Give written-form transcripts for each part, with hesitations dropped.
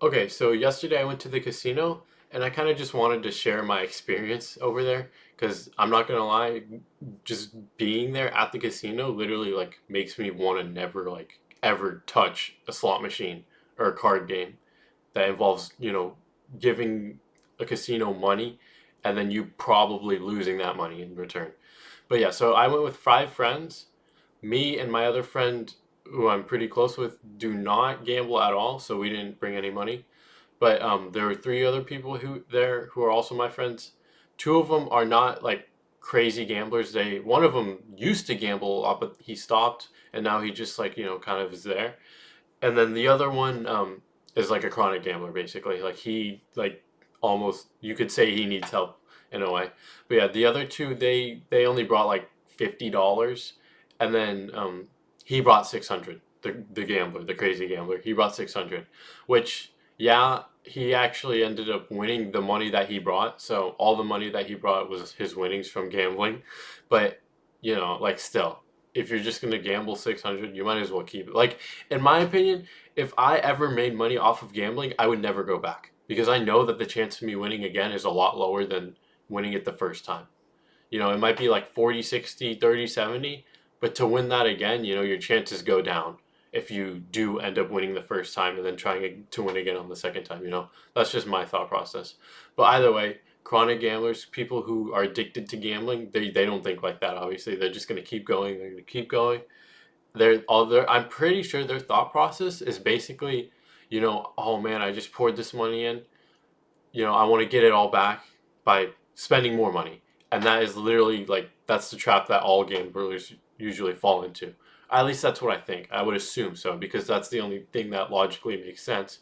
Okay, so yesterday I went to the casino and I kind of just wanted to share my experience over there because I'm not gonna lie, just being there at the casino literally like makes me want to never like ever touch a slot machine or a card game that involves, giving a casino money and then you probably losing that money in return. But yeah, so I went with five friends. Me and my other friend, who I'm pretty close with, do not gamble at all, so we didn't bring any money. But there were three other people who are also my friends. Two of them are not like crazy gamblers. One of them used to gamble a lot, but he stopped, and now he just like kind of is there. And then the other one is like a chronic gambler, basically. Like he like almost you could say he needs help in a way. But yeah, the other two they only brought like $50, and then he brought 600. The gambler, the crazy gambler, he brought 600, which yeah, he actually ended up winning the money that he brought. So all the money that he brought was his winnings from gambling. But like still, if you're just gonna gamble 600, you might as well keep it. Like in my opinion, if I ever made money off of gambling, I would never go back because I know that the chance of me winning again is a lot lower than winning it the first time. It might be like 40, 60, 30, 70, but to win that again, your chances go down if you do end up winning the first time and then trying to win again on the second time. That's just my thought process. But either way, chronic gamblers, people who are addicted to gambling, they don't think like that, obviously. They're just going to keep going. They're going to keep going. I'm pretty sure their thought process is basically, oh man, I just poured this money in. I want to get it all back by spending more money. And that is literally like that's the trap that all gamblers usually fall into. At least that's what I think. I would assume so because that's the only thing that logically makes sense.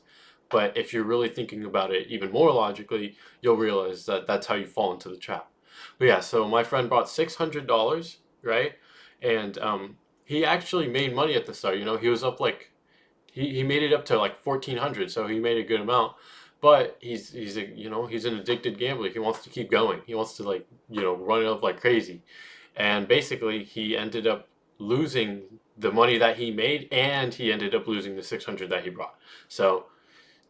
But if you're really thinking about it even more logically, you'll realize that that's how you fall into the trap. But yeah, so my friend brought $600, right? And he actually made money at the start. He was up like he made it up to like 1,400, so he made a good amount. But he's an addicted gambler. He wants to keep going. He wants to like run it up like crazy, and basically he ended up losing the money that he made, and he ended up losing the 600 that he brought. So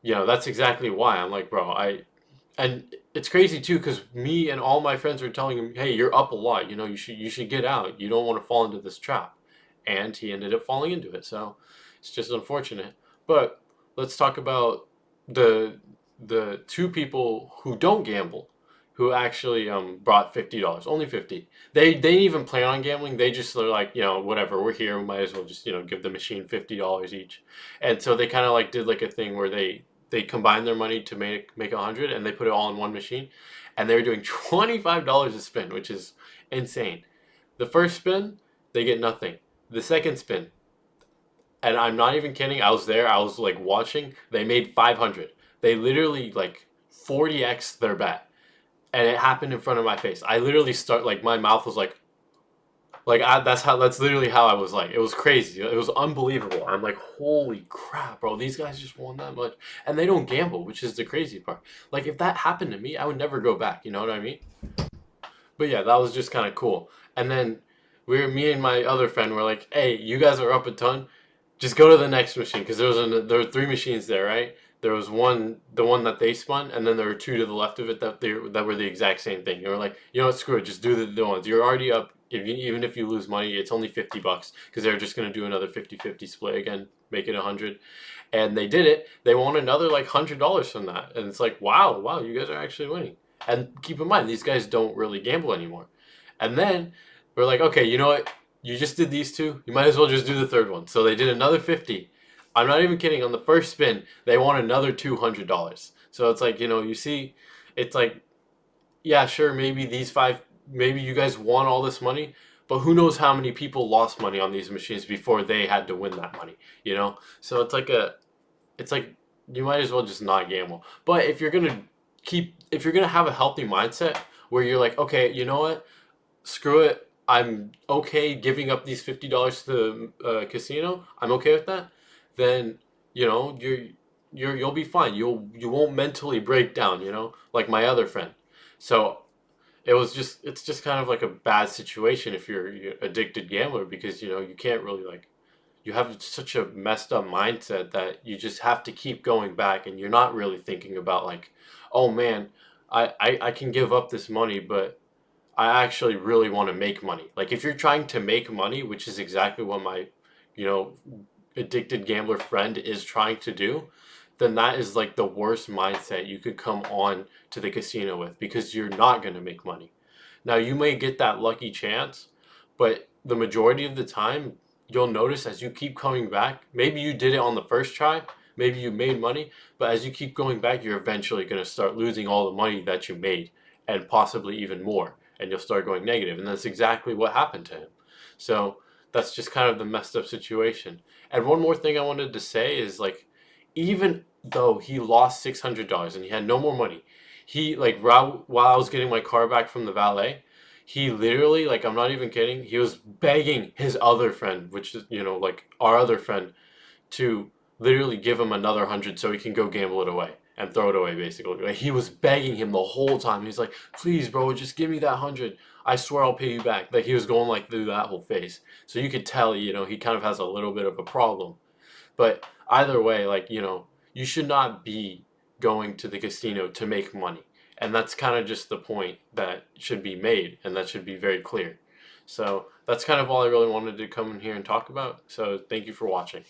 that's exactly why I'm like, bro, and it's crazy too because me and all my friends were telling him, hey, you're up a lot. You should get out. You don't want to fall into this trap, and he ended up falling into it. So it's just unfortunate. But let's talk about the the two people who don't gamble, who actually brought $50, only 50. They didn't even plan on gambling. They just are like, whatever, we're here, we might as well just give the machine $50 each. And so they kind of like did like a thing where they combined their money to make 100, and they put it all in one machine, and they were doing $25 a spin, which is insane. The first spin, they get nothing. The second spin, and I'm not even kidding. I was there. I was like watching. They made 500. They literally like 40x their bet, and it happened in front of my face. I literally start like my mouth was that's literally how I was like. It was crazy. It was unbelievable. I'm like, holy crap, bro! These guys just won that much, and they don't gamble, which is the crazy part. Like if that happened to me, I would never go back. You know what I mean? But yeah, that was just kind of cool. And then me and my other friend were like, hey, you guys are up a ton. Just go to the next machine because there were three machines there, right? There was the one that they spun, and then there were two to the left of it that were the exact same thing. You were like, what, screw it, just do the ones. You're already up. Even if you lose money, it's only $50 because they're just gonna do another 50-50 split again, make it 100. And they did it. They won another like $100 from that, and it's like, wow, wow, you guys are actually winning. And keep in mind, these guys don't really gamble anymore. And then we're like, okay, you know what? You just did these two. You might as well just do the third one. So they did another 50. I'm not even kidding. On the first spin, they won another $200. So it's like, you see, it's like, yeah, sure, maybe you guys won all this money, but who knows how many people lost money on these machines before they had to win that money? So it's like you might as well just not gamble. But if you're gonna have a healthy mindset where you're like, okay, you know what, screw it, I'm okay giving up these $50 to the casino. I'm okay with that. Then you'll be fine. You won't mentally break down. Like my other friend. So it's just kind of like a bad situation if you're addicted gambler because you can't really like you have such a messed up mindset that you just have to keep going back, and you're not really thinking about like, oh man, I can give up this money, but I actually really want to make money. Like if you're trying to make money, which is exactly what my, you know, addicted gambler friend is trying to do, then that is like the worst mindset you could come on to the casino with, because you're not going to make money. Now you may get that lucky chance, but the majority of the time you'll notice as you keep coming back, maybe you did it on the first try, maybe you made money, but as you keep going back, you're eventually going to start losing all the money that you made, and possibly even more, and you'll start going negative. And that's exactly what happened to him. So that's just kind of the messed up situation. And one more thing I wanted to say is like, even though he lost $600 and he had no more money, he like while I was getting my car back from the valet, he literally, like, I'm not even kidding, he was begging his other friend, which is, like our other friend, to literally give him another 100 so he can go gamble it away and throw it away, basically. Like, he was begging him the whole time. He's like, please, bro, just give me that 100. I swear I'll pay you back. Like, he was going like through that whole phase. So you could tell, he kind of has a little bit of a problem. But either way, like, you should not be going to the casino to make money. And that's kind of just the point that should be made, and that should be very clear. So that's kind of all I really wanted to come in here and talk about. So thank you for watching.